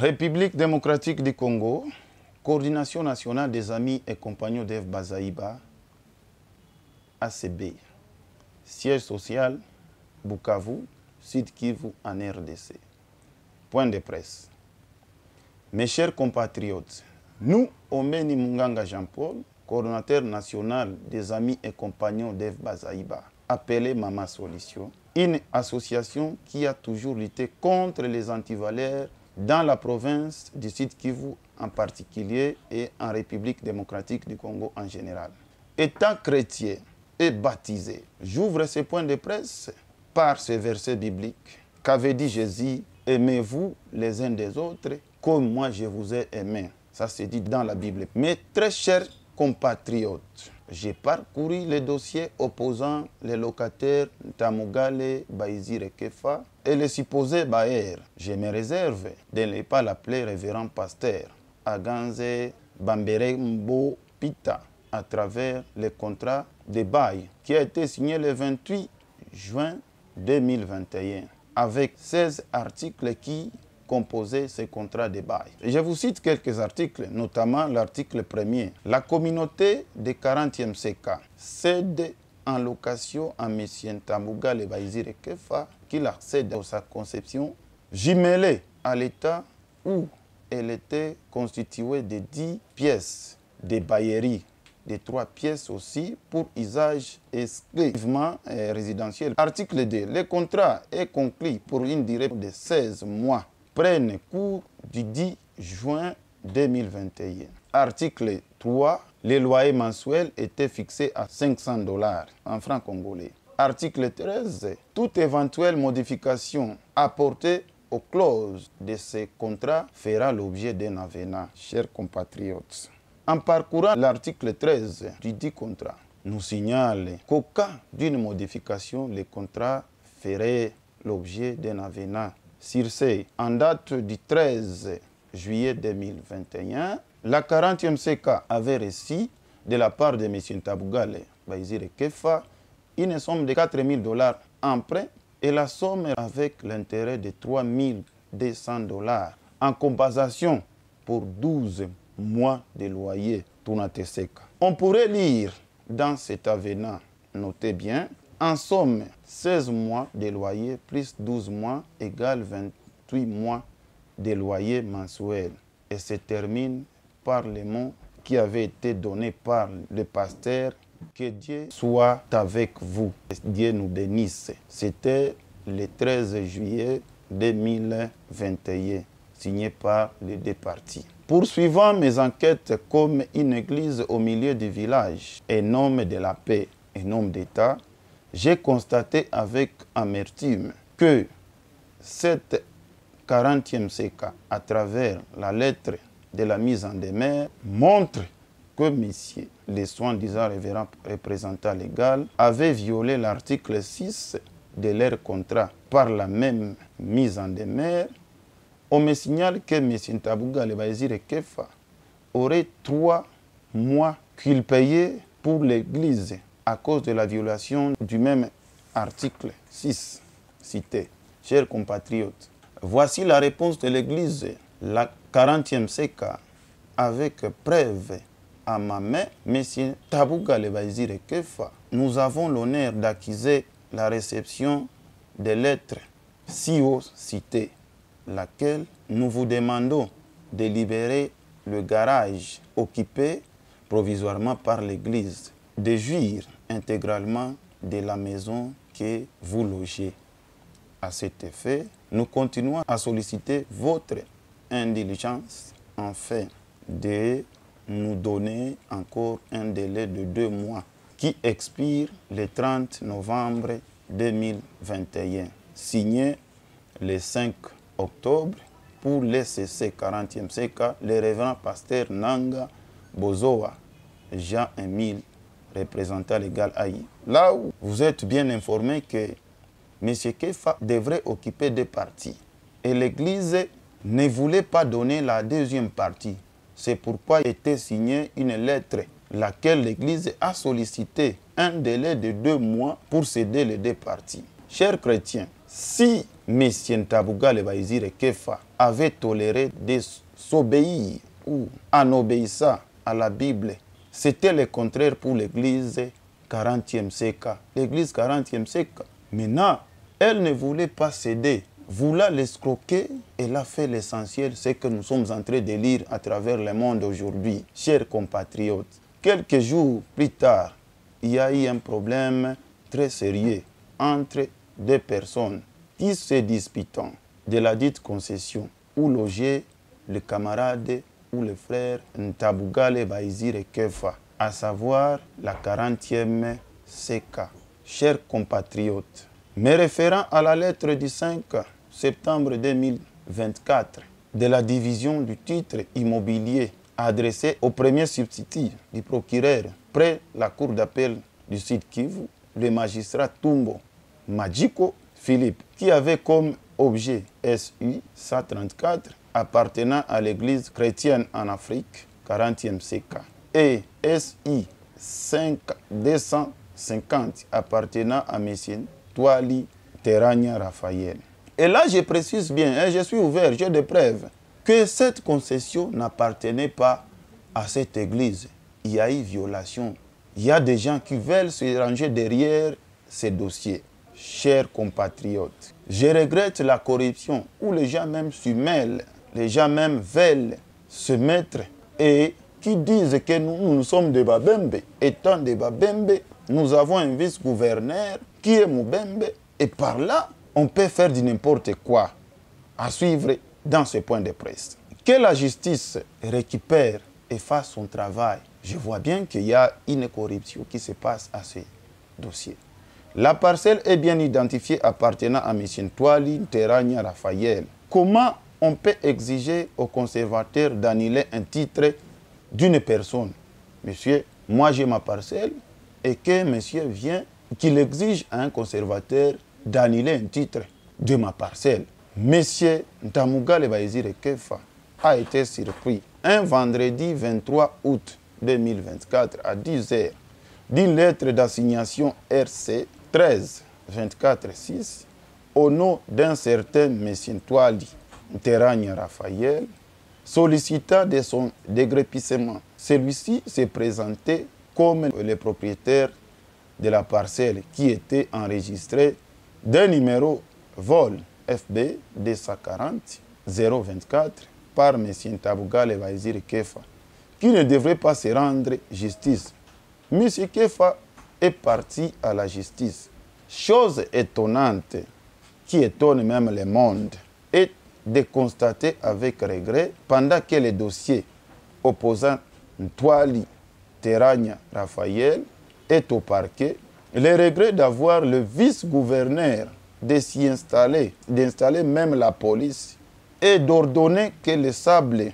République démocratique du Congo, Coordination nationale des amis et compagnons d'Eve Bazaïba, ACB, siège social, Bukavu, Sud Kivu en RDC. Point de presse. Mes chers compatriotes, nous, Omeni Munganga Jean-Paul, coordonnateur national des amis et compagnons d'Eve Bazaïba, appelé Mama Solution, une association qui a toujours lutté contre les antivaleurs dans la province du Sud Kivu en particulier et en République démocratique du Congo en général. Étant chrétien et baptisé, j'ouvre ce point de presse par ce verset biblique qu'avait dit Jésus, aimez-vous les uns des autres comme moi je vous ai aimé. Ça c'est dit dans la Bible. Mes très chers compatriotes, j'ai parcouru les dossiers opposant les locataires Tamugale, Baizire Kefa et les supposés bailleurs. Je me réserve de ne pas l'appeler révérend pasteur Aganze Bambere Mbo Pita à travers le contrat de bail qui a été signé le 28 juin 2021 avec 16 articles qui composer ce contrat de bail. Je vous cite quelques articles, notamment l'article 1er. La communauté de 40e CK cède en location à M. Tamugale Baizire Kefa, qui la cède à sa conception, jumelée à l'État où elle était constituée de 10 pièces de baillerie, de 3 pièces aussi pour usage exclusivement résidentiel. Article 2. Le contrat est conclu pour une durée de 16 mois. Prennent cours du 10 juin 2021. Article 3. Les loyers mensuels étaient fixés à $500 en francs congolais. Article 13. Toute éventuelle modification apportée aux clauses de ces contrats fera l'objet d'un avenant, chers compatriotes. En parcourant l'article 13 du dit contrat, nous signale qu'au cas d'une modification, le contrat ferait l'objet d'un avenant. Sur ce, en date du 13 juillet 2021, la 40e CK avait reçu de la part de M. Tamugale Baizire Kefa une somme de $4 000 en prêt et la somme avec l'intérêt de $3 200 en compensation pour 12 mois de loyer Tunate Seka. On pourrait lire dans cet avenant, notez bien, en somme, 16 mois de loyer plus 12 mois égale 28 mois de loyer mensuel. Et se termine par les mots qui avaient été donnés par le pasteur. Que Dieu soit avec vous. Dieu nous bénisse. C'était le 13 juillet 2021, signé par les deux parties. Poursuivant mes enquêtes comme une église au milieu du village, un homme de la paix, un homme d'État, j'ai constaté avec amertume que cette 40e CK, à travers la lettre de la mise en demeure, montre que monsieur, les soi-disant révérend représentant légal, avait violé l'article 6 de leur contrat. Par la même mise en demeure, on me signale que M. Tamugale Baizire Kefa aurait 3 mois qu'il payait pour l'église à cause de la violation du même article 6 cité. Chers compatriotes, voici la réponse de l'église, la 40e CK, avec preuve à ma main, M. Tamugale Baizire Kefa. Nous avons l'honneur d'accuser la réception des lettres si haut citées, laquelle nous vous demandons de libérer le garage occupé provisoirement par l'église, de jouir intégralement de la maison que vous logez. À cet effet, nous continuons à solliciter votre indulgence afin de nous donner encore un délai de 2 mois qui expire le 30 novembre 2021. Signé le 5 octobre pour les CC 40e CK, le révérend pasteur Nanga Bozoa Jean-Emile, représentant légal AI. Là où vous êtes bien informé que M. Kefa devrait occuper 2 parties. Et l'Église ne voulait pas donner la deuxième partie. C'est pourquoi était signée une lettre, laquelle l'Église a sollicité un délai de 2 mois pour céder les 2 parties. Chers chrétiens, Si M. Ntabouga Lebaizire Kefa avait toléré de s'obéir ou en obéissant à la Bible, c'était le contraire pour l'Église 40e siècle. L'Église 40e siècle, maintenant, elle ne voulait pas céder, voulant l'escroquer. Elle a fait l'essentiel, c'est que nous sommes en train de lire à travers le monde aujourd'hui. Chers compatriotes, quelques jours plus tard, il y a eu un problème très sérieux entre deux personnes qui se disputant de la dite concession où logeait le camarade ou le frère Ntabouga Lebaizire Kefa, à savoir la 40e CK. Chers compatriotes, me référant à la lettre du 5 septembre 2024 de la division du titre immobilier adressée au premier substitut du procureur près la cour d'appel du Sud Kivu, le magistrat Tumbo Majiko Philippe, qui avait comme objet SU 134 appartenant à l'Église chrétienne en Afrique, 40e CK, et SI 250 appartenant à M. Touali Terania Raphaël. Et là, je précise bien, je suis ouvert, j'ai des preuves, que cette concession n'appartenait pas à cette Église. Il y a eu violation. Il y a des gens qui veulent se ranger derrière ces dossiers. Chers compatriotes, je regrette la corruption où les gens même se mêlent, les gens même veulent se mettre et qui disent que nous sommes des Babembe. Étant des Babembe, nous avons un vice-gouverneur qui est Moubembe et par là, on peut faire du n'importe quoi à suivre dans ce point de presse. Que la justice récupère et fasse son travail. Je vois bien qu'il y a une corruption qui se passe à ce dossier. La parcelle est bien identifiée appartenant à M. Touali Terania Raphaël. Comment on peut exiger au conservateur d'annuler un titre d'une personne? Monsieur, moi j'ai ma parcelle et que monsieur vient, qu'il exige à un conservateur d'annuler un titre de ma parcelle. Monsieur Ntabouga Lebaizire Kefa a été surpris un vendredi 23 août 2024 à 10h d'une lettre d'assignation RC 13 24 6 au nom d'un certain M. Touali Terania Raphaël sollicitant de son dégrépissement. Celui-ci s'est présenté comme le propriétaire de la parcelle qui était enregistrée d'un numéro vol FB 240 024 par M. Ntabouga Lebaizire Kefa, qui ne devrait pas se rendre justice. M. Kefa est parti à la justice. Chose étonnante, qui étonne même le monde, est de constater avec regret, pendant que le dossier opposant Touali Terania Raphaël est au parquet, le regret d'avoir le vice-gouverneur de s'y installer, d'installer même la police et d'ordonner que le sable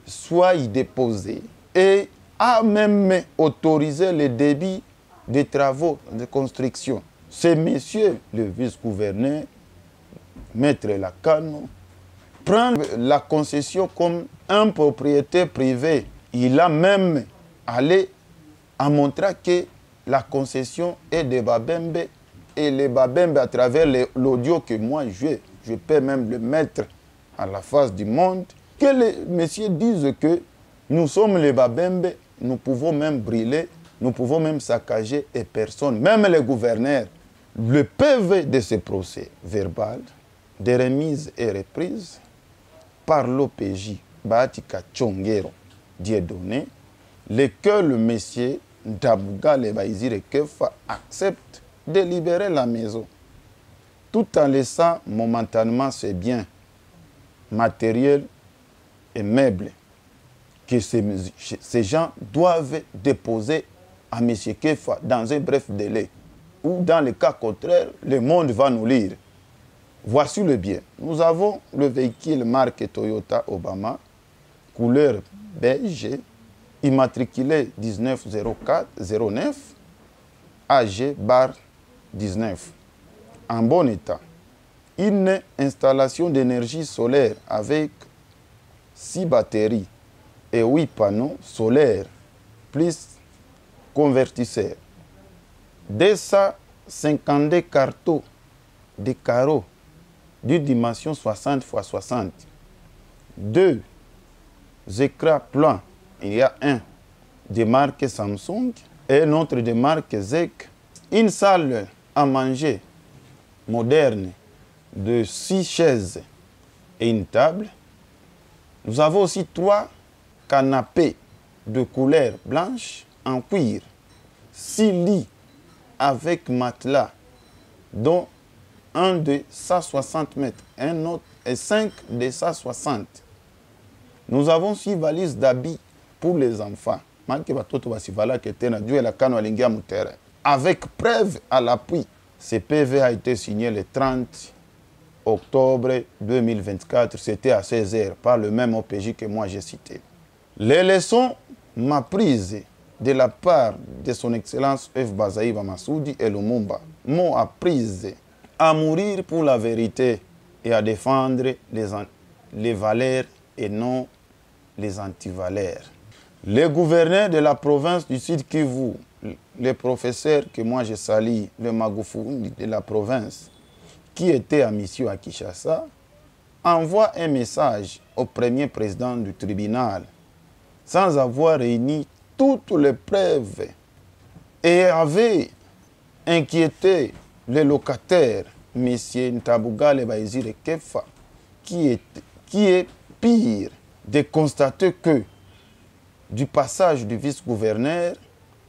soit y déposé et a même autorisé le débit des travaux de construction. C'est monsieur le vice-gouverneur, maître Lacano, prend la concession comme un propriétaire privé. Il a même allé à montrer que la concession est de Babembe et les Babembe à travers l'audio que moi je peux même le mettre à la face du monde, que les messieurs disent que nous sommes les Babembe, nous pouvons même brûler, nous pouvons même saccager et personne, même les gouverneurs. Le PV de ce procès verbal, de remise et reprise par l'OPJ Batika Chongero Dieudonné, lequel le monsieur Ntabouga Lebaizire Kefa accepte de libérer la maison, tout en laissant momentanément ses biens matériels et meubles que ces gens doivent déposer à M. Kefa dans un bref délai. Ou dans le cas contraire, le monde va nous lire. Voici le bien. Nous avons le véhicule marque Toyota Obama, couleur beige, immatriculé 1904-09, AG/19, en bon état. Une installation d'énergie solaire avec 6 batteries et 8 panneaux solaires, plus convertisseurs. 252 cartons des carreaux d'une dimension 60 x 60. 2 écrans plans. Il y a un de marque Samsung et un autre de marque ZEC. Une salle à manger moderne de 6 chaises et une table. Nous avons aussi 3 canapés de couleur blanche en cuir, 6 lits avec matelas, dont un de 160 mètres, un autre et 5 de 160. Nous avons 6 valises d'habits pour les enfants. Avec preuve à l'appui, ce PV a été signé le 30 octobre 2024, c'était à 16h, par le même OPJ que moi j'ai cité. Les leçons m'a prise de la part de son Excellence F. Bazaïba Massoudi et Lumumba m'ont apprise à mourir pour la vérité et à défendre les valeurs et non les antivaleurs. Le gouverneur de la province du Sud Kivu, le professeur que moi je salue, le Magoufouni de la province, qui était en mission à Kinshasa, envoie un message au premier président du tribunal sans avoir réuni toutes les preuves et avait inquiété le locataire, M. Ntabugale Baizire Kefa, qui est pire de constater que du passage du vice-gouverneur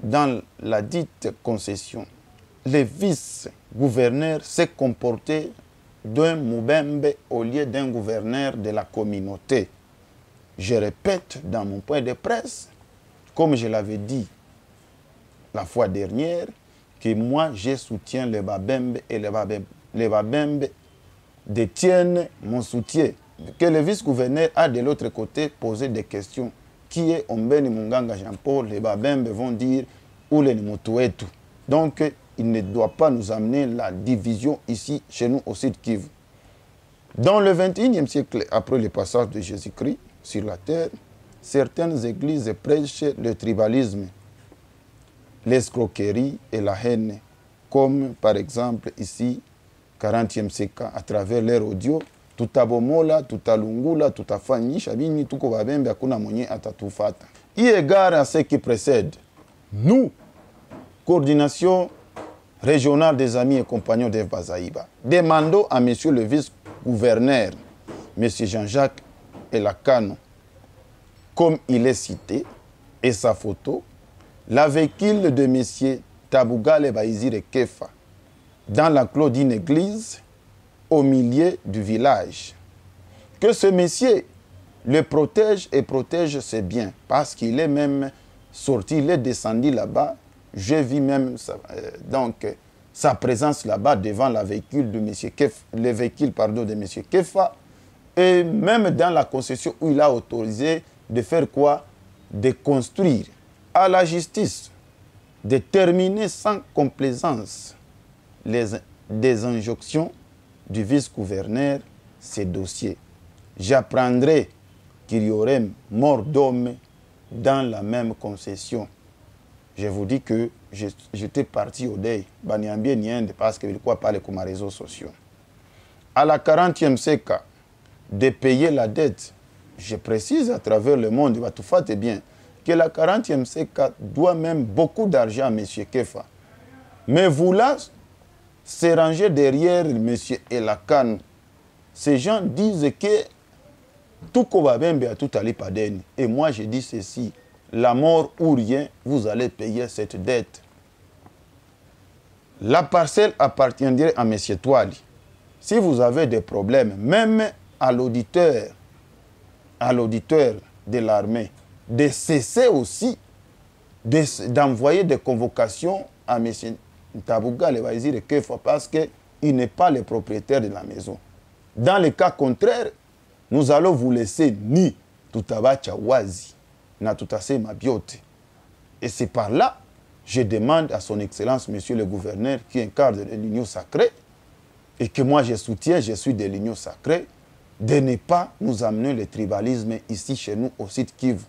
dans la dite concession, le vice-gouverneur s'est comporté d'un Moubembe au lieu d'un gouverneur de la communauté. Je répète dans mon point de presse, comme je l'avais dit la fois dernière, que moi je soutiens les Babembe et les Babembe détiennent mon soutien. Que le vice-gouverneur a de l'autre côté posé des questions. Qui est Ombeni Munganga Jean-Paul? Les Babembe vont dire où les Mutouetu. Donc, il ne doit pas nous amener la division ici, chez nous, au Sud Kivu. Dans le XXIe siècle, après le passage de Jésus-Christ sur la terre, certaines églises prêchent le tribalisme, l'escroquerie et la haine, comme par exemple ici, 40e siècle, à travers leur audio, tutabomola, tutalungula, tutafanyisha bini, tuko babembe, hakuna mwenye atatufata. Eu égard à ce qui précède, nous, coordination régionale des amis et compagnons d'Eve Bazaïba, demandons à monsieur le vice-gouverneur, monsieur Jean-Jacques Elakano, comme il est cité, et sa photo, la véhicule de monsieur Tabugale Baizire Kefa, dans la clos d'une église, au milieu du village. Que ce monsieur le protège et protège ses biens, parce qu'il est même sorti, il est descendu là-bas. J'ai vu même sa présence là-bas devant la véhicule de monsieur Kefa, le véhicule de monsieur Kefa, et même dans la concession où il a autorisé de faire quoi? De construire. À la justice de terminer sans complaisance des injonctions du vice-gouverneur ces dossiers. J'apprendrai qu'il y aurait mort d'homme dans la même concession. Je vous dis que j'étais parti au deuil, parce que je ne crois pas les réseaux sociaux. À la 40e siècle, de payer la dette, je précise à travers le monde, tout fait bien, que la 40e siècle doit même beaucoup d'argent à M. Kefa. Mais vous là, se ranger derrière M. Elakano. Ces gens disent que tout Kobabembe a tout allé padeni. Et moi je dis ceci, la mort ou rien, vous allez payer cette dette. La parcelle appartiendrait à M. Toali. Si vous avez des problèmes, même à l'auditeur de l'armée, de cesser aussi d'envoyer des convocations à M. Tabugale va dire qu'il faut parce qu'il n'est pas le propriétaire de la maison. Dans le cas contraire, nous allons vous laisser ni tutabacha wazi na tutase mabiote. Et c'est par là, je demande à son Excellence, Monsieur le Gouverneur, qui incarne l'union sacrée, et que moi je soutiens, je suis de l'union sacrée, de ne pas nous amener le tribalisme ici chez nous au Sud Kivu.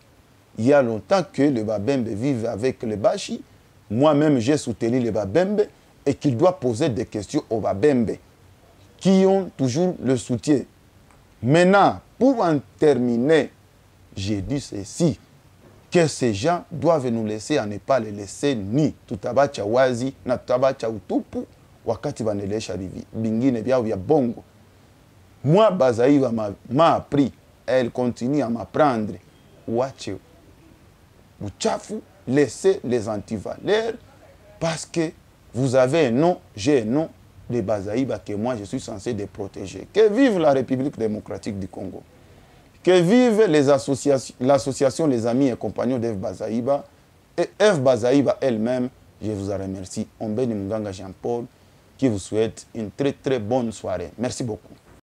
Il y a longtemps que le Babembe vive avec le Bashi. Moi-même, j'ai soutenu le Babembe et qu'il doit poser des questions au Babembe. qui ont toujours le soutien. Maintenant, pour en terminer, j'ai dit ceci, que ces gens doivent nous laisser à ne pas les laisser ni tutabacha wazi na tutabacha utupu wakati vanelesha bingine vyao vya bongo. Moi, Bazaïba m'a appris, elle continue à m'apprendre. Wache uchafu, laissez les antivaleurs parce que vous avez un nom, j'ai un nom de Bazaïba que moi je suis censé de protéger. Que vive la République démocratique du Congo. Que vive l'association Les Amis et Compagnons d'Eve Bazaïba et Eve Bazaïba elle-même. Je vous en remercie. Ombeni Munganga Jean-Paul qui vous souhaite une très très bonne soirée. Merci beaucoup.